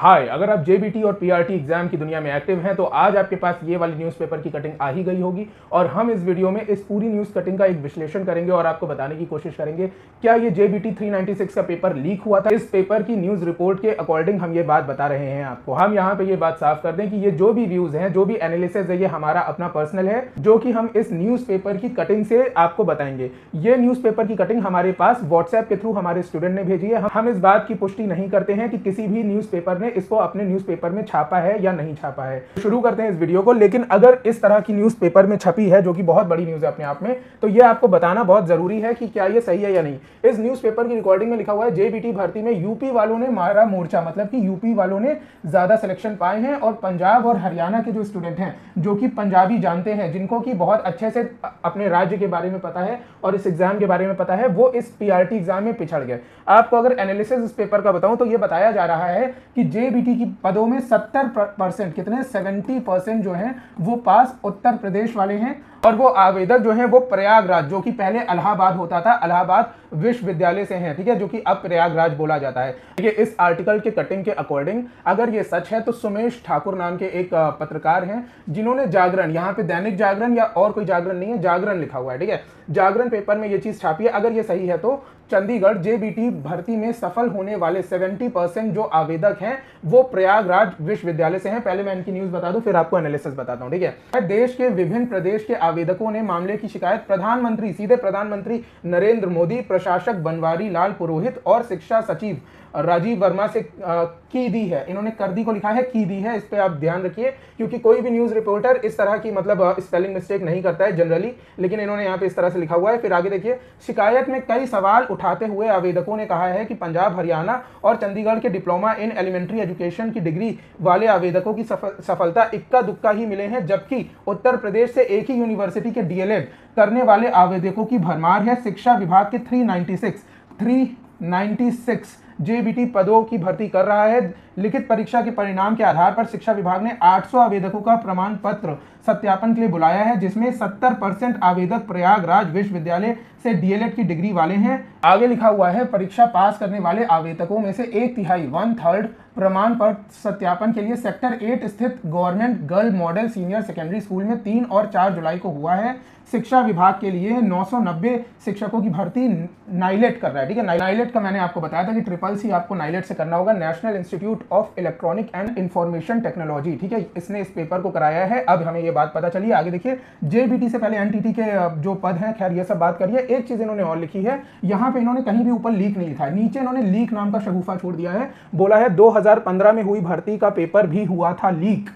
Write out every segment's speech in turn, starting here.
हाय, अगर आप जेबीटी और पीआरटी एग्जाम की दुनिया में एक्टिव हैं तो आज आपके पास ये वाली न्यूज़पेपर की कटिंग आ ही गई होगी और हम इस वीडियो में इस पूरी न्यूज़ कटिंग का एक विश्लेषण करेंगे और आपको बताने की कोशिश करेंगे क्या ये जेबीटी 396 का पेपर लीक हुआ था। इस पेपर की न्यूज़ रिपोर्ट के अकॉर्डिंग हम ये बात बता रहे हैं आपको। हम यहाँ पे ये बात साफ कर दें कि ये जो भी व्यूज हैं, जो भी एनालिसिस है, ये हमारा अपना पर्सनल है जो कि हम इस न्यूज़पेपर की कटिंग से आपको बताएंगे। ये न्यूज़पेपर की कटिंग हमारे पास व्हाट्सएप के थ्रू हमारे स्टूडेंट ने भेजी है। हम इस बात की पुष्टि नहीं करते हैं कि किसी भी न्यूज़पेपर ने इसको अपने न्यूज़पेपर में छापा है या नहीं छापा है। शुरू करते हैं इस वीडियो को। लेकिन अगर इस तरह की न्यूज़पेपर में छपी है, जो कि बहुत बड़ी न्यूज़ है अपने आप में, तो ये आपको बताना बहुत जरूरी है कि क्या ये सही है या नहीं। इस न्यूज़पेपर की रिकॉर्डिंग में लिखा हुआ है जेबीटी भर्ती में यूपी वालों ने मारा मोर्चा, मतलब कि यूपी वालों ने ज्यादा सिलेक्शन पाए हैं और पंजाब और हरियाणा के जो स्टूडेंट हैं, जो कि पंजाबी जानते हैं, जिनको कि बहुत अच्छे से अपने राज्य के बारे में पता है और इस एग्जाम के बारे में पता है, वो इस पीआरटी एग्जाम में पिछड़ गए। आपको अगर एनालिसिस इस पेपर का बताऊं तो ये बताया जा रहा है कि जेबीटी की पदों में 70% कितने 70% जो हैं वो पास उत्तर प्रदेश वाले हैं और वो आवेदक जो हैं वो प्रयागराज, जो कि पहले इलाहाबाद होता था, इलाहाबाद विश्वविद्यालय से हैं, ठीक है, जो कि अब प्रयागराज बोला जाता है। ठीक है, इस आर्टिकल के कटिंग के अकॉर्डिंग अगर ये सच है तो सुमेश ठाकुर नाम के एक पत्रकार हैं जिन्होंने जागरण, यहाँ पे दैनिक जागरण या और कोई जागरण नहीं है, जागरण लिखा हुआ है, ठीक है, जागरण पेपर में ये चीज छापी है। अगर ये सही है तो चंडीगढ़ जेबीटी भर्ती में सफल होने वाले 70% जो आवेदक हैं वो प्रयागराज विश्वविद्यालय से हैं। पहले मैं इनकी न्यूज बता दूं, फिर आपको एनालिसिस बताता हूं, ठीक है। देश के विभिन्न प्रदेश के आवेदकों ने मामले की शिकायत प्रधानमंत्री, सीधे प्रधानमंत्री नरेंद्र मोदी, प्रशासक बनवारी लाल पुरोहित और शिक्षा सचिव राजीव वर्मा से की दी है। इन्होंने कर दी को लिखा है, की दी है, इस पे आप ध्यान रखिए क्योंकि कोई भी न्यूज रिपोर्टर इस तरह की मतलब स्पेलिंग मिस्टेक नहीं करता है जनरली, लेकिन इन्होंने यहाँ पे इस तरह से लिखा हुआ है। फिर आगे देखिए, शिकायत में कई सवाल उठाते हुए आवेदकों ने कहा है कि पंजाब, हरियाणा और चंडीगढ़ के डिप्लोमा इन एलिमेंट्री एजुकेशन की डिग्री वाले आवेदकों की सफलता इक्का दुक्का ही मिले हैं, जबकि उत्तर प्रदेश से एक ही यूनिवर्सिटी के डीएलएड करने वाले आवेदकों की भरमार है। शिक्षा विभाग के 396 जेबीटी पदों की भर्ती कर रहा है। लिखित परीक्षा के परिणाम के आधार पर शिक्षा विभाग ने 800 आवेदकों का प्रमाण पत्र सत्यापन के लिए बुलाया है, जिसमें 70% आवेदक प्रयागराज विश्वविद्यालय से डीएलएड की डिग्री वाले हैं। आगे लिखा हुआ है, परीक्षा पास करने वाले आवेदकों में से 1/3 1/3 प्रमाण पत्र सत्यापन के लिए सेक्टर 8 स्थित government girl model senior secondary school में 3 और 4 जुलाई को हुआ है। शिक्षा विभाग के लिए 990 शिक्षकों की भर्ती नाइलेट कर रहा है, ठीक है। नाइलेट का मैंने आपको बताया था कि CCC आपको नाइलेट से करना होगा, national institute of electronic and information technology, ठीक है, इसने इस पेपर को कराया है। अब हमें ये बात पता चली। आगे देखिए, जेबीटी से पहले एनटीटी के जो पद हैं, खैर ये सब बात करिए। एक चीज इन्होंने और लिखी है, यहाँ पे इन्होंने कहीं भी ऊपर लीक नहीं लिखा है, नीचे इन्होंने लीक नाम का शगुफा छोड़ दिया है। बोला है 2015 में हुई भर्ती का पेपर भी हुआ था लीक।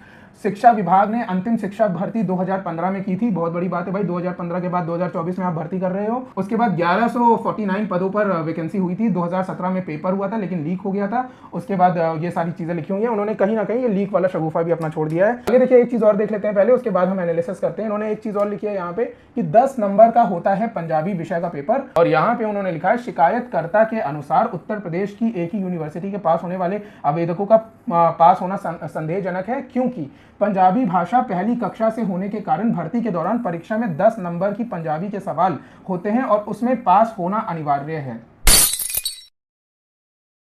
शिक्षा विभाग ने अंतिम शिक्षा भर्ती 2015 में की थी। बहुत बड़ी बात है भाई, 2015 के बाद 2024 में आप भर्ती कर रहे हो। उसके बाद 1149 पदों पर वैकेंसी हुई थी। 2017 में पेपर हुआ था लेकिन लीक हो गया था। उसके बाद ये सारी चीजें लिखी हुई हैं। उन्होंने कहीं ना कहीं ये लीक वाला शगुफा भी अपना छोड़ दिया है। आगे देखिए, एक चीज और देख लेते हैं पहले, उसके बाद हम एनालिसिस करते हैं। इन्होंने एक चीज और लिखी है यहाँ पे कि 10 नंबर का होता है पंजाबी विषय का पेपर, और यहाँ पे उन्होंने लिखा है शिकायतकर्ता के अनुसार उत्तर प्रदेश की एक ही यूनिवर्सिटी के पास होने वाले आवेदकों का पास होना संदेहजनक है, क्योंकि पंजाबी भाषा पहली कक्षा से होने के कारण भर्ती के दौरान परीक्षा में 10 नंबर की पंजाबी के सवाल होते हैं और उसमें पास होना अनिवार्य है।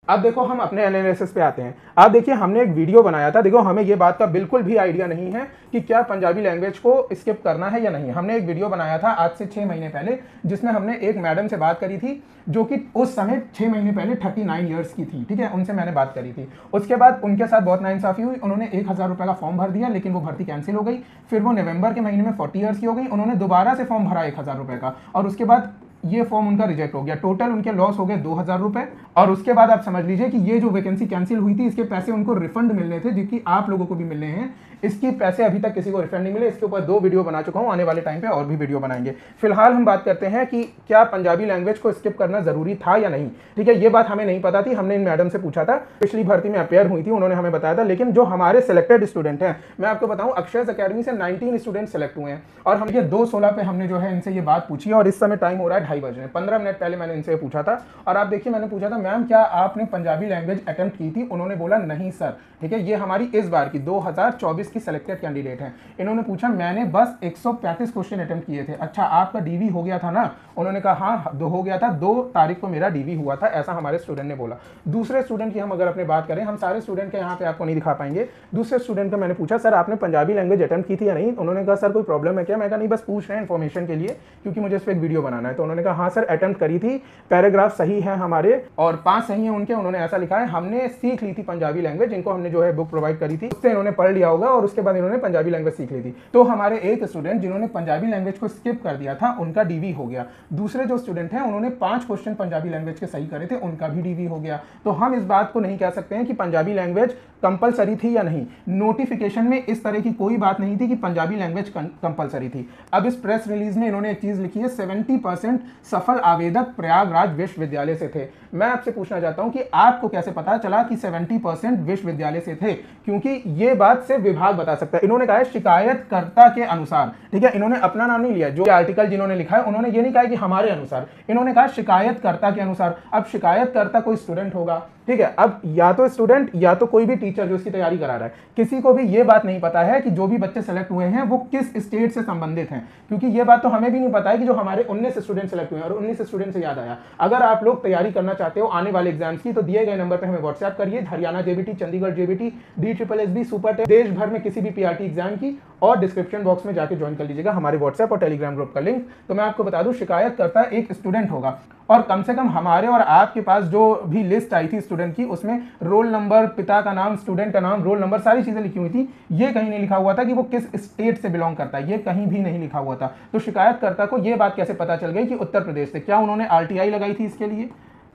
अब देखो, हम अपने एनालिसिस पे आते हैं। आप देखिए, हमने एक वीडियो बनाया था। देखो, हमें ये बात का बिल्कुल भी आइडिया नहीं है कि क्या पंजाबी लैंग्वेज को स्किप करना है या नहीं। हमने एक वीडियो बनाया था आज से 6 महीने पहले, जिसमें हमने एक मैडम से बात करी थी जो कि उस समय 6 महीने पहले 39 ईयर्स की थी, ठीक है, उनसे मैंने बात करी थी। उसके बाद उनके साथ बहुत नाइंसाफी हुई। उन्होंने 1000 रुपये का फॉर्म भर दिया, लेकिन वो भर्ती कैंसिल हो गई। फिर वो नवंबर के महीने में 40 ईयर्स की हो गई। उन्होंने दोबारा से फॉर्म भरा 1000 रुपये का, और उसके बाद ये फॉर्म उनका रिजेक्ट हो गया। टोटल उनके लॉस हो गए 2000 रुपए। और उसके बाद आप समझ लीजिए कि ये जो वैकेंसी कैंसिल हुई थी, इसके पैसे उनको रिफंड मिलने थे, जिसकी आप लोगों को भी मिलने हैं। इसकी पैसे अभी तक किसी को रिफंड नहीं मिले। इसके ऊपर 2 वीडियो बना चुका हूं, आने वाले टाइम पे और भी वीडियो बनाएंगे। फिलहाल हम बात करते हैं कि क्या पंजाबी लैंग्वेज को स्किप करना जरूरी था या नहीं, ठीक है। ये बात हमें नहीं पता थी, हमने इन मैडम से पूछा था, पिछली भर्ती में अपेयर हुई थी, उन्होंने हमें बताया था। लेकिन जो हमारे सिलेक्टेड स्टूडेंट हैं, मैं आपको बताऊं, अक्षर्स अकेडमी से 19 स्टूडेंट सेलेक्ट हुए हैं, और हम ये 2:16 पे हमने जो है इनसे ये बात पूछी है, और इस समय टाइम हो रहा है 2:30 बजे। 15 मिनट पहले मैंने इनसे पूछा था, और आप देखिए, मैंने पूछा था मैम क्या आपने पंजाबी लैंग्वेज अटेम्प्ट की थी। उन्होंने बोला नहीं सर, ठीक है। ये हमारी इस बार की 2024 इसकी सेलेक्टेड कैंडिडेट हैं। इन्होंने पूछा मैंने बस 135 क्वेश्चन अटेम्प्ट किए थे, अच्छा आपका डीवी हो गया था ना? उन्होंने कहा हाँ हो गया था, 2 तारीख को मेरा डीवी हुआ था, ऐसा हमारे स्टूडेंट ने बोला। दूसरे स्टूडेंट की हम अगर अपने बात करें, हम सारे स्टूडेंट के यहाँ पे आपको नहीं दिखा पाएंगे। दूसरे स्टूडेंट का मैंने पूछा सर आपने पंजाबी लैंग्वेज अटेम्प्ट की थी या नहीं? उन्होंने कहा सर कोई प्रॉब्लम है क्या? मैं कहा नहीं बस पूछ रहे हैं इन्फॉर्मेशन के लिए, क्योंकि मुझे इस पर एक वीडियो बनाना है। तो उन्होंने कहा हाँ सर अटेम्प्ट करी थी, पैराग्राफ सही है हमारे और 5 सही है उनके। उन्होंने ऐसा लिखा है हमने सीख ली थी पंजाबी लैंग्वेज, इनको हमने जो है बुक प्रोवाइड करी थी, उससे इन्होंने पढ़ लिया होगा और उसके बाद इन्होंने पंजाबी लैंग्वेज सीख ली थी। तो हमारे एक स्टूडेंट जिन्होंने पंजाबी लैंग्वेज को स्किप कर दिया था उनका डीवी हो गया। दूसरे जो स्टूडेंट हैं उन्होंने 5 क्वेश्चन पंजाबी लैंग्वेज के सही करे थे, उनका भी डीवी हो गया। तो हम इस बात को नहीं कह सकते हैं कि पंजाबी लैंग्वेज कंपलसरी थी या नहीं। नोटिफिकेशन में इस तरह की कोई बात नहीं थी कि पंजाबी लैंग्वेज कंपलसरी थी। अब इस प्रेस रिलीज में इन्होंने एक चीज लिखी है 70% सफल आवेदक प्रयागराज विश्वविद्यालय से थे। मैं आपसे पूछना चाहता हूं कि आपको कैसे पता चला कि 70% विश्वविद्यालय से थे? क्योंकि ये बात से विभाग बता सकता है। इन्होंने कहा है शिकायतकर्ता के अनुसार, ठीक है, इन्होंने अपना नाम नहीं लिया। जो आर्टिकल जिन्होंने लिखा है उन्होंने ये नहीं कहा कि हमारे अनुसार, इन्होंने कहा शिकायतकर्ता के अनुसार। अब शिकायतकर्ता कोई स्टूडेंट होगा, ठीक है, अब या तो स्टूडेंट या तो कोई भी टीचर जो इसकी तैयारी करा रहा है। किसी को भी ये बात नहीं पता है कि जो भी बच्चे सेलेक्ट हुए हैं वो किस स्टेट से संबंधित हैं, क्योंकि ये बात तो हमें भी नहीं पता है कि जो हमारे 19 स्टूडेंट सेलेक्ट हुए हैं। और 19 स्टूडेंट से याद आया, अगर आप लोग तैयारी करना चाहते हो आने वाले एग्जाम्स की तो दिए गए नंबर पे हमें व्हाट्सएप करिए। Haryana JBT, Chandigarh JBT, DSSB, super test, देश भर में किसी भी पीआरटी एग्जाम की, और डिस्क्रिप्शन बॉक्स में जाके ज्वाइन कर लीजिएगा हमारे व्हाट्सएप और टेलीग्राम ग्रुप का लिंक। तो मैं आपको बता दूं शिकायतकर्ता एक स्टूडेंट होगा, और कम से कम हमारे और आपके पास जो भी लिस्ट आई थी स्टूडेंट की उसमें रोल नंबर, पिता का नाम, स्टूडेंट का नाम, रोल नंबर, सारी चीजें लिखी हुई थी। ये कहीं नहीं लिखा हुआ था कि वो किस स्टेट से बिलोंग करता है, ये कहीं भी नहीं लिखा हुआ था। तो शिकायतकर्ता को ये बात कैसे पता चल गई कि उत्तर प्रदेश से? क्या उन्होंने RTI लगाई थी इसके लिए?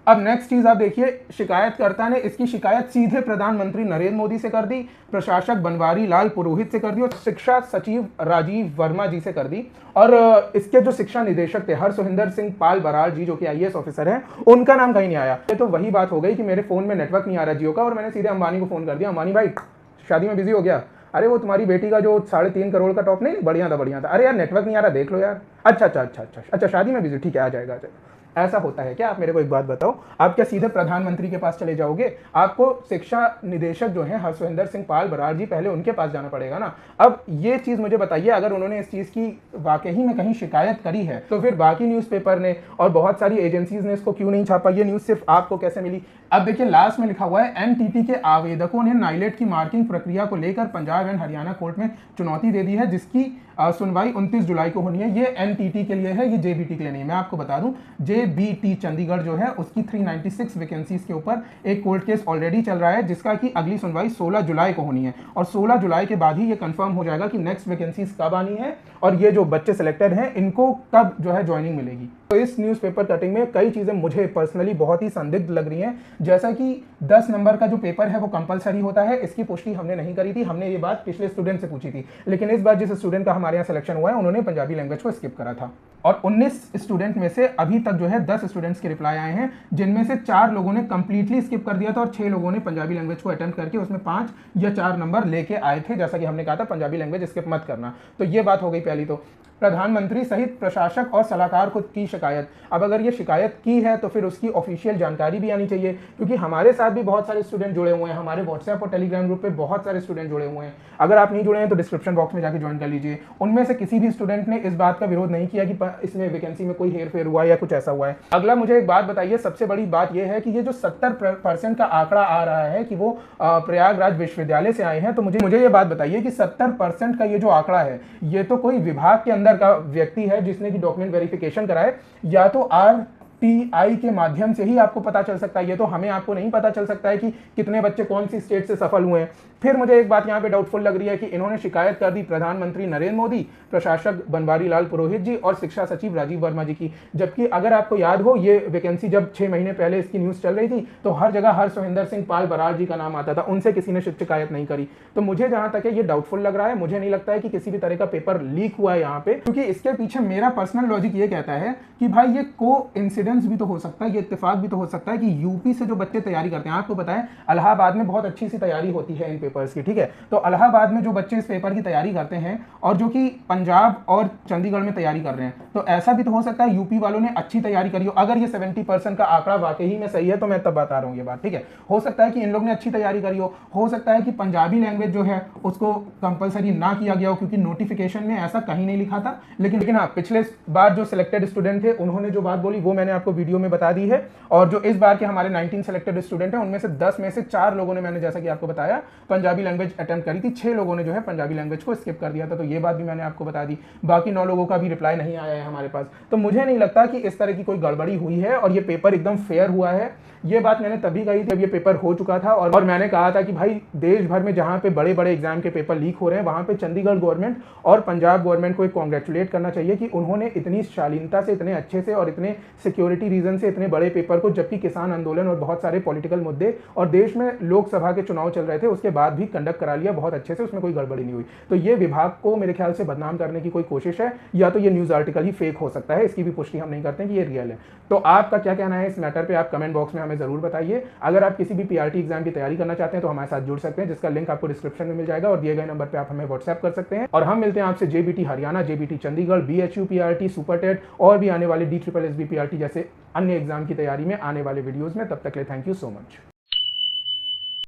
अब नेक्स्ट चीज आप देखिए, शिकायतकर्ता ने इसकी शिकायत सीधे प्रधानमंत्री नरेंद्र मोदी से कर दी, प्रशासक बनवारी लाल पुरोहित से कर दी और शिक्षा सचिव राजीव वर्मा जी से कर दी। और इसके जो शिक्षा निदेशक थे हरसोहिंदर सिंह पाल बराड़ जी, जो कि IAS ऑफिसर हैं, उनका नाम कहीं नहीं आया। ये तो वही बात हो गई कि मेरे फोन में नेटवर्क नहीं आ रहा जियो का, और मैंने सीधे अंबानी को फोन कर दिया, अंबानी भाई शादी में बिजी हो गया? अरे वो तुम्हारी बेटी का जो 3.5 करोड़ का टॉप नहीं, बढ़िया था। अरे यार नेटवर्क नहीं आ रहा, देख लो यार। अच्छा शादी में बिजी, ठीक है, आ जाएगा। ऐसा होता है क्या? आप मेरे को एक बात बताओ, आप क्या सीधे प्रधानमंत्री के पास चले जाओगे? आपको शिक्षा निदेशक जो हैं हरसोहिंदर सिंह पाल बराड़ जी, पहले उनके पास जाना पड़ेगा ना। अब ये चीज मुझे बताइए, अगर उन्होंने इस चीज की वाकई में कहीं शिकायत करी है तो फिर बाकी न्यूज़पेपर ने और बहुत सारी एजेंसीज ने इसको क्यों नहीं छापा? ये न्यूज सिर्फ आपको कैसे मिली? अब देखिए लास्ट में लिखा हुआ है NTT के आवेदकों ने नाइलेट की मार्किंग प्रक्रिया को लेकर पंजाब एंड हरियाणा कोर्ट में चुनौती दे दी है, जिसकी सुनवाई 29 जुलाई को होनी है। ये NTT के लिए है, ये JBT के लिए नहीं। मैं आपको बता दूं JBT चंडीगढ़ जो है उसकी 396 वैकेंसीज के ऊपर एक कोर्ट केस ऑलरेडी चल रहा है, जिसका की अगली सुनवाई 16 जुलाई को होनी है। और 16 जुलाई के बाद ही ये कंफर्म हो जाएगा कि नेक्स्ट वैकेंसीज कब आनी है और ये जो बच्चे सिलेक्टेड हैं इनको कब जो है ज्वाइनिंग मिलेगी। तो इस न्यूज़पेपर कटिंग में कई चीज़ें मुझे पर्सनली बहुत ही संदिग्ध लग रही हैं, जैसा कि 10 नंबर का जो पेपर है वो कंपलसरी होता है, इसकी पुष्टि हमने नहीं करी थी। हमने ये बात पिछले स्टूडेंट से पूछी थी, लेकिन इस बार जिस स्टूडेंट का हमारे यहाँ सिलेक्शन हुआ है उन्होंने पंजाबी लैंग्वेज को स्किप करा था। और 19 स्टूडेंट में से अभी तक जो है 10 स्टूडेंट्स के रिप्लाई आए हैं, जिनमें से 4 लोगों ने कंप्लीटली स्किप कर दिया था और 6 लोगों ने पंजाबी लैंग्वेज को अटेम्प्ट करके उसमें 5 या 4 नंबर लेके आए थे। जैसा कि हमने कहा था पंजाबी लैंग्वेज स्किप मत करना। तो ये बात हो गई पहली। तो प्रधानमंत्री सहित प्रशासक और सलाहकार को की शिकायत। अब अगर ये शिकायत की है तो फिर उसकी ऑफिशियल जानकारी भी आनी चाहिए, क्योंकि हमारे साथ भी बहुत सारे स्टूडेंट जुड़े हुए हैं, हमारे व्हाट्सएप और टेलीग्राम ग्रुप पे बहुत सारे स्टूडेंट जुड़े हुए हैं। अगर आप नहीं जुड़े हैं तो डिस्क्रिप्शन बॉक्स में जाकर ज्वाइन कर लीजिए। उनमें से किसी भी स्टूडेंट ने इस बात का विरोध नहीं किया कि इसमें वैकेंसी में कोई हेर फेर हुआ या कुछ ऐसा हुआ है। अगला मुझे एक बात बताइए, सबसे बड़ी बात यह है कि ये जो 70% का आंकड़ा आ रहा है कि वो प्रयागराज विश्वविद्यालय से आए हैं, तो मुझे ये बात बताइए कि 70% का ये जो आंकड़ा है ये तो कोई विभाग के अंदर का व्यक्ति है जिसने की डॉक्यूमेंट वेरिफिकेशन कराए, या तो RTI के माध्यम से ही आपको पता चल सकता है। ये तो हमें आपको नहीं पता चल सकता है कि कितने बच्चे कौन सी स्टेट से सफल हुए हैं। फिर मुझे एक बात यहाँ पे डाउटफुल लग रही है कि इन्होंने शिकायत कर दी प्रधानमंत्री नरेंद्र मोदी, प्रशासक बनवारी लाल पुरोहित जी और शिक्षा सचिव राजीव वर्मा जी की। जबकि अगर आपको याद हो, ये वैकेंसी जब 6 महीने पहले इसकी न्यूज चल रही थी तो हर जगह हरसोहिंदर सिंह पाल बराड़ जी का नाम आता था, उनसे किसी ने शिकायत नहीं करी। तो मुझे जहां तक है ये डाउटफुल लग रहा है। मुझे नहीं लगता है कि किसी भी तरह का पेपर लीक हुआ है यहाँ पे, क्योंकि इसके पीछे मेरा पर्सनल लॉजिक ये कहता है कि भाई ये को इंसिडेंस कोइंसिडेंस भी तो हो सकता है, ये इत्तेफाक भी तो हो सकता है कि यूपी से जो बच्चे तैयारी करते हैं, आपको बताएं इलाहाबाद में बहुत अच्छी सी तैयारी होती है इन पेपर्स की, ठीक है। तो इलाहाबाद में जो बच्चे इस पेपर की तैयारी करते हैं और जो कि पंजाब और चंडीगढ़ में तैयारी कर रहे हैं, तो ऐसा भी तो हो सकता है यूपी वालों ने अच्छी तैयारी करी हो। अगर ये 70% का आंकड़ा वाकई में सही है तो मैं तब बता रहा हूँ ये बात, ठीक है। हो सकता है कि इन लोग ने अच्छी तैयारी करी हो सकता है कि पंजाबी लैंग्वेज जो है उसको कंपलसरी ना किया गया हो, क्योंकि नोटिफिकेशन में ऐसा कहीं नहीं लिखा था। लेकिन हाँ, पिछले बार जो सिलेक्टेड स्टूडेंट थे उन्होंने जो बात बोली वो मैंने आपको वीडियो में बता दी है। और जो इस बार के हमारे 19 सिलेक्टेड स्टूडेंट हैं उनमें से 10 में से 4 लोगों ने, मैंने जैसा कि आपको बताया, पंजाबी लैंग्वेज अटेम्प्ट करी थी, 6 लोगों ने जो है पंजाबी लैंग्वेज को स्किप कर दिया था। तो ये बात भी मैंने आपको बता दी। बाकी 9 लोगों का भी रिप्लाई नहीं आया है हमारे पास। तो मुझे नहीं लगता कि इस तरह की कोई गड़बड़ी हुई है और ये पेपर एकदम फेयर हुआ है। ये बात मैंने तभी कही थी जब ये पेपर हो चुका था और मैंने कहा था कि भाई देश भर में जहां पे बड़े बड़े एग्जाम के पेपर लीक हो रहे हैं वहां पे चंडीगढ़ गवर्नमेंट और पंजाब गवर्नमेंट को एक कॉन्ग्रेचुलेट करना चाहिए कि उन्होंने इतनी शालीनता से, इतने अच्छे से और इतने सिक्योरिटी रीजन से इतने बड़े पेपर को, जबकि किसान आंदोलन और बहुत सारे पॉलिटिकल मुद्दे और देश में लोकसभा के चुनाव चल रहे थे उसके बाद भी कंडक्ट करा लिया बहुत अच्छे से, उसमें कोई गड़बड़ी नहीं हुई। तो ये विभाग को मेरे ख्याल से बदनाम करने की कोई कोशिश है, या तो ये न्यूज आर्टिकल ही फेक हो सकता है, इसकी भी पुष्टि हम नहीं करते कि ये रियल है। तो आपका क्या कहना है इस मैटर पे, आप कमेंट बॉक्स में हमें जरूर बताइए। अगर आप किसी भी पीआरटी एग्जाम की तैयारी करना चाहते हैं तो हमारे साथ जुड़ सकते हैं, जिसका लिंक आपको डिस्क्रिप्शन में मिल जाएगा और दिए गए नंबर पे आप हमें व्हाट्सएप कर सकते हैं। और हम मिलते हैं आपसे JBT Haryana, JBT Chandigarh, BHU PRT, super TET और भी आने वाले DSSS पीआरटी जैसे अन्य एग्जाम की तैयारी में आने वाले वीडियोस में। तब तक के लिए थैंक यू सो मच।